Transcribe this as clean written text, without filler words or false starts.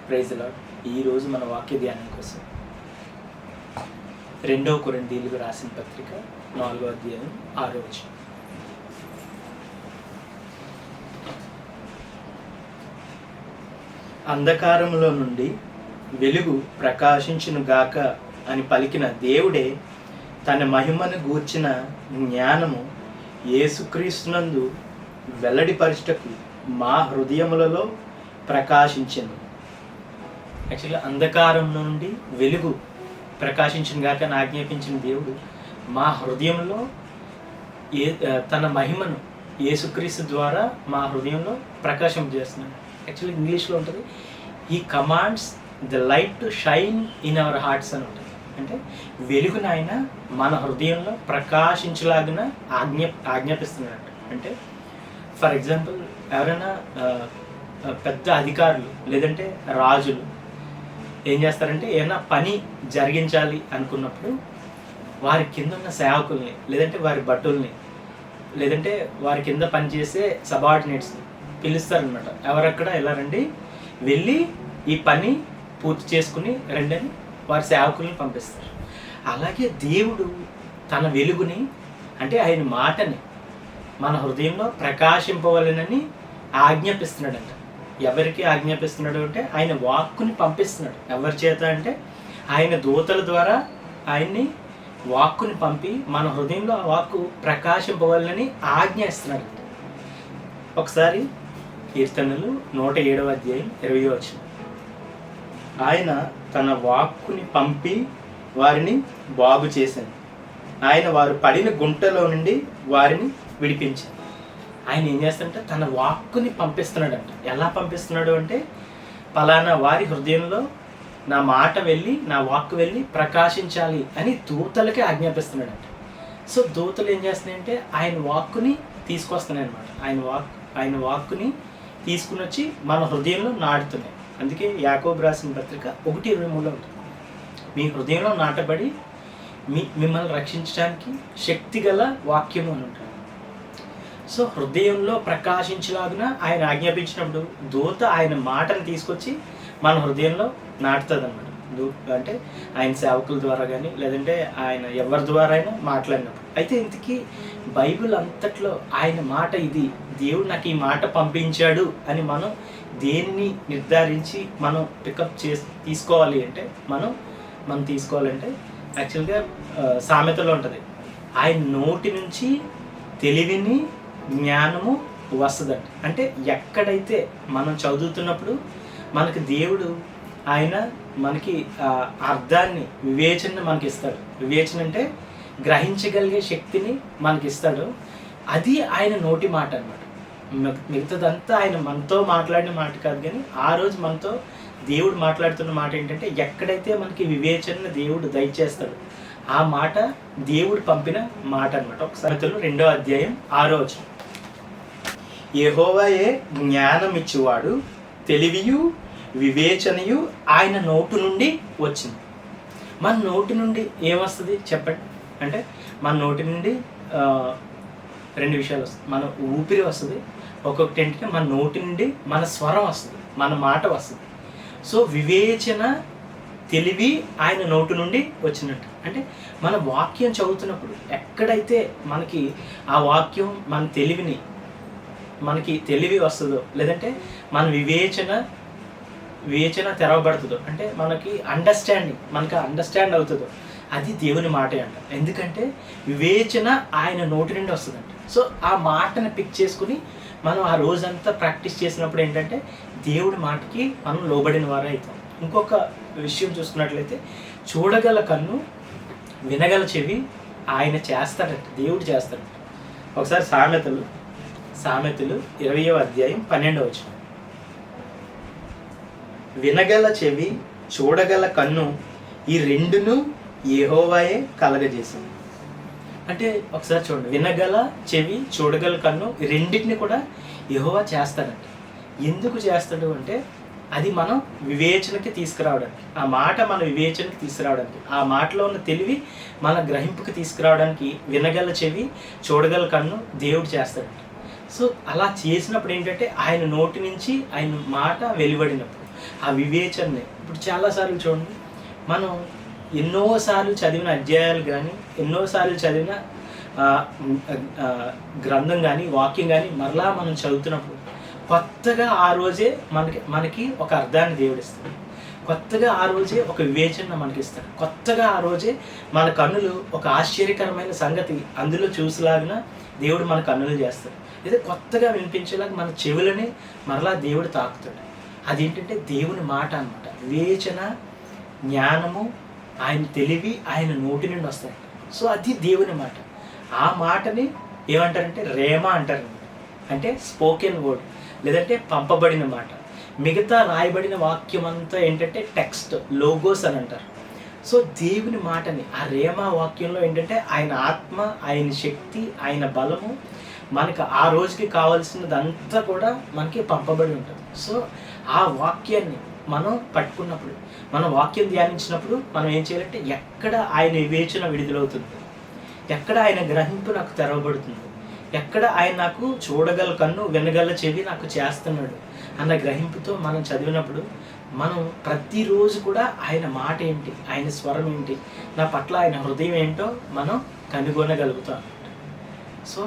Praise lord. ఈరోజు మన వాక్య ధ్యానం కోసం 2 కొరింథీయులకు రాసిన పత్రిక 4వ అధ్యాయం 6వ వచనం. అంధకారములో నుండి వెలుగు ప్రకాశించునుగాక అని పలికిన దేవుడే తన మహిమను గూర్చిన జ్ఞానము యేసుక్రీస్తునందు వెల్లడిపరచుటకు మా హృదయములలో ప్రకాశించెను. యాక్చువల్గా అంధకారం నుండి వెలుగు ప్రకాశించును గాక అని ఆజ్ఞాపించిన దేవుడు మా హృదయంలో తన మహిమను యేసుక్రీస్తు ద్వారా మా హృదయంలో ప్రకాశింపజేస్తున్నాడు. యాక్చువల్లీ ఇంగ్లీష్లో ఉంటుంది, he commands the light to shine in our hearts అని ఉంటుంది. అంటే వెలుగును ఆయన మన హృదయంలో ప్రకాశించలాగిన ఆజ్ఞాపిస్తున్నాడు. అంటే ఫర్ ఎగ్జాంపుల్ ఎవరైనా పెద్ద అధికారులు లేదంటే రాజులు ఏం చేస్తారంటే ఏమైనా పని జరిగించాలి అనుకున్నప్పుడు వారి కింద ఉన్న సేవకుల్ని లేదంటే వారి భటుల్ని లేదంటే వారి కింద పనిచేసే సబార్డినేట్స్ని పిలుస్తారనమాట. ఎవరక్కడ ఎలా రండి, వెళ్ళి ఈ పని పూర్తి చేసుకుని రండి అని వారి సేవకుల్ని పంపిస్తారు. అలాగే దేవుడు తన వెలుగుని అంటే ఆయన మాటని మన హృదయంలో ప్రకాశింపవలెనని ఆజ్ఞాపిస్తున్నాడంట. ఎవరికి ఆజ్ఞాపిస్తున్నాడు అంటే ఆయన వాక్కుని పంపిస్తున్నాడు. ఎవరి చేత అంటే ఆయన దూతల ద్వారా ఆయన్ని వాక్కుని పంపి మన హృదయంలో ఆ వాక్కు ప్రకాశింపవాలని ఆజ్ఞ ఇస్తున్నాడు. ఒకసారి కీర్తనలు 107వ అధ్యాయం 20వ వచనం. ఆయన తన వాక్కుని పంపి వారిని బాగు చేశాను, ఆయన వారు పడిన గుంటలో నుండి వారిని విడిపించాను. ఆయన ఏం చేస్తాడంటే తన వాక్కుని పంపిస్తున్నాడంట. ఎలా పంపిస్తున్నాడు అంటే పలానా వారి హృదయంలో నా మాట వెళ్ళి నా వాక్కు వెళ్ళి ప్రకాశించాలి అని దూతలకే ఆజ్ఞాపిస్తున్నాడంట. సో దూతలు ఏం చేస్తున్నాయంటే ఆయన వాక్కుని తీసుకొస్తున్నాయి అనమాట. ఆయన వాక్కుని తీసుకుని వచ్చి మన హృదయంలో నాటుతున్నాయి. అందుకే యాకోబు రాసిన పత్రిక 1:23 ఉంటుంది, మీ హృదయంలో నాటబడి మిమ్మల్ని రక్షించడానికి శక్తిగల వాక్యము అని ఉంటుంది. సో హృదయంలో ప్రకాశించలాగిన ఆయన ఆజ్ఞాపించినప్పుడు దూత ఆయన మాటను తీసుకొచ్చి మన హృదయంలో నాటుతుంది అన్నమాట. అంటే ఆయన సేవకుల ద్వారా కానీ లేదంటే ఆయన ఎవరి ద్వారా అయినా మాట్లాడినప్పుడు. అయితే ఇంతకీ బైబిల్ అంతట్లో ఆయన మాట ఇది, దేవుడు నాకు ఈ మాట పంపించాడు అని మనం దేన్ని నిర్ధారించి మనం పికప్ తీసుకోవాలి అంటే మనం తీసుకోవాలంటే యాక్చువల్గా సామెతలో ఉంటుంది, ఆయన నోటి నుంచి తెలివిని జ్ఞానము వస్తుందంట. అంటే ఎక్కడైతే మనం చదువుతున్నప్పుడు మనకి దేవుడు ఆయన మనకి అర్థాన్ని వివేచన మనకి ఇస్తాడు. వివేచన అంటే గ్రహించగలిగే శక్తిని మనకి ఇస్తాడు. అది ఆయన నోటి మాట అనమాట. మిగతాదంతా ఆయన మనతో మాట్లాడిన మాట కాదు, కానీ ఆ రోజు మనతో దేవుడు మాట్లాడుతున్న మాట ఏంటంటే ఎక్కడైతే మనకి వివేచన దేవుడు దయచేస్తాడు ఆ మాట దేవుడు పంపిన మాట అనమాట. ఒకసారి 2వ అధ్యాయం 6వ వచనం. యెహోవాయే జ్ఞానం ఇచ్చువాడు, తెలివియు వివేచనయు ఆయన నోటు నుండి వచ్చింది. మన నోటి నుండి ఏమొస్తుంది చెప్పండి అంటే మన నోటి నుండి 2 విషయాలు వస్తాయి. మన ఊపిరి వస్తుంది, ఒక్కొక్కటి ఏంటంటే మన నోటి నుండి మన స్వరం వస్తుంది, మన మాట వస్తుంది. సో వివేచన తెలివి ఆయన నోటు నుండి వచ్చినట్టు. అంటే మన వాక్యం చదువుతున్నప్పుడు ఎక్కడైతే మనకి ఆ వాక్యం మన మనకి తెలివి వస్తుందో లేదంటే మన వివేచన తెరవబడుతుందో అంటే మనకి అండర్స్టాండ్ అవుతుందో అది దేవుని మాటే అంట. ఎందుకంటే వివేచన ఆయన నోటి నుండి వస్తుందంట. సో ఆ మాటను పిక్ చేసుకుని మనం ఆ రోజంతా ప్రాక్టీస్ చేసినప్పుడు ఏంటంటే దేవుడి మాటకి మనం లోబడిన వారే అవుతాం. ఇంకొక విషయం చూసుకున్నట్లయితే చూడగల కన్ను వినగల చెవి ఆయన చేస్తాడట, దేవుడు చేస్తాడట. ఒకసారి సామెతలు 20వ అధ్యాయం 12వ వచనం. వినగల చెవి చూడగల కన్ను ఈ రెండును యెహోవాయే కలగజేసింది. అంటే ఒకసారి చూడండి, వినగల చెవి చూడగల కన్ను ఈ రెండింటిని కూడా యెహోవా చేస్తాడంట. ఎందుకు చేస్తాడు అంటే అది మనం వివేచనకి తీసుకురావడానికి, ఆ మాట మన వివేచనకి తీసుకురావడానికి, ఆ మాటలో ఉన్న తెలివి మన గ్రహింపుకి తీసుకురావడానికి వినగల చెవి చూడగల కన్ను దేవుడు చేస్తాడంట. సో అలా చేసినప్పుడు ఏంటంటే ఆయన నోటి నుంచి ఆయన మాట వెలువడినప్పుడు ఆ వివేచనని ఇప్పుడు చాలాసార్లు చూడండి, మనం ఎన్నోసార్లు చదివిన అధ్యాయాలు కానీ, ఎన్నోసార్లు చదివిన ఆ, ఆ, గ్రంథం కానీ, వాక్యం కానీ మరలా మనం చదువుతున్నప్పుడు కొత్తగా ఆ రోజే మనకి ఒక అర్థాన్ని దేవుడిస్తాడు. కొత్తగా ఆ రోజే ఒక వివేచన మనకి ఇస్తాడు. కొత్తగా ఆ రోజే మన కన్నులు ఒక ఆశ్చర్యకరమైన సంగతి అందులో చూసేలాగిన దేవుడు మన కన్నులు చేస్తాడు. లేదా కొత్తగా వినిపించేలాగా మన చెవులని మరలా దేవుడు తాకుతాడు. అదేంటంటే దేవుని మాట అన్నమాట. వివేచన, జ్ఞానము, ఆయన తెలివి ఆయన నోటి నుండి వస్తాయి. సో అది దేవుని మాట. ఆ మాటని ఏమంటారంటే రేమా అంటారు, అంటే స్పోకెన్ వర్డ్, లేదంటే పంపబడిన మాట. మిగతా రాయబడిన వాక్యం అంతా ఏంటంటే టెక్స్ట్, లోగోస్ అని అంటారు. సో దేవుని మాటని ఆ రేమా వాక్యంలో ఏంటంటే ఆయన ఆత్మ, ఆయన శక్తి, ఆయన బలము మనకు ఆ రోజుకి కావాల్సినదంతా కూడా మనకి పంపబడి ఉంటుంది. సో ఆ వాక్యాన్ని మనం పట్టుకున్నప్పుడు, మనం వాక్యం ధ్యానించినప్పుడు మనం ఏం చేయాలంటే ఎక్కడ ఆయన వివేచన విడుదలవుతుంది, ఎక్కడ ఆయన గ్రహింపు నాకు తెరవబడుతుంది, ఎక్కడ ఆయన నాకు చూడగల కన్ను వినగల చెవి నాకు చేస్తున్నాడు అన్న గ్రహింపుతో మనం చదివినప్పుడు మనం ప్రతిరోజు కూడా ఆయన మాట ఏంటి, ఆయన స్వరం ఏంటి, నా పట్ల ఆయన హృదయం ఏంటో మనం కనుగొనగలుగుతాం. సో